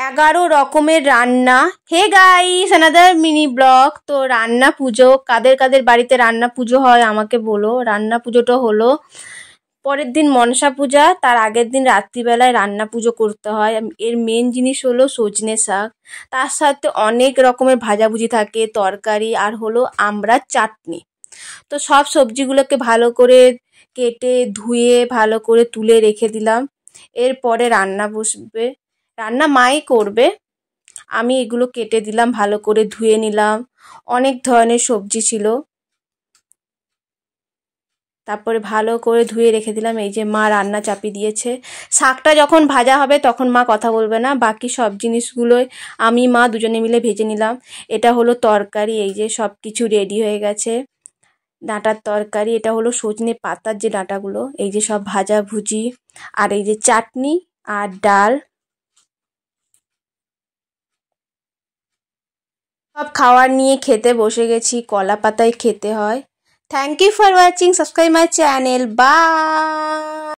11 রকমের রান্না। Hey guys, another mini blog. তো রান্না পুজো, কাদের কাদের বাড়িতে রান্না পুজো হয় আমাকে বলো। রান্না পুজোটা হলো পরের দিন মনসা পূজা, তার আগের দিন রাত্রিবেলায় রান্না পুজো করতে হয়। এর মেন জিনিস হলো সজনে শাক, তার সাথে অনেক রকমের ভাজাভুজি থাকে, তরকারি, আর হলো আমড়ার চাটনি। তো সব সবজিগুলোকে ভালো করে কেটে ধুয়ে ভালো করে তুলে রেখে দিলাম। এরপরে রান্না বসবে, রান্না মাই করবে। আমি এগুলো কেটে দিলাম, ভালো করে ধুয়ে নিলাম। অনেক ধরনের সবজি ছিল, তারপরে ভালো করে ধুয়ে রেখে দিলাম। এই যে মা রান্না চাপিয়ে দিয়েছে। শাকটা যখন ভাজা হবে তখন মা কথা বলবে না, বাকি সব জিনিসগুলোই আমি মা দুজনে মিলে ভেজে নিলাম। এটা হলো তরকারি, এই যে সব কিছু রেডি হয়ে গেছে। ডাঁটার তরকারি, এটা হলো সজনে পাতার যে ডাঁটাগুলো, এই যে সব ভাজাভুজি, আর এই যে চাটনি আর ডাল। সব খাওয়ার নিয়ে খেতে বসে গেছি, কলা পাতায় খেতে হয়। Thank you for watching, subscribe my channel, by.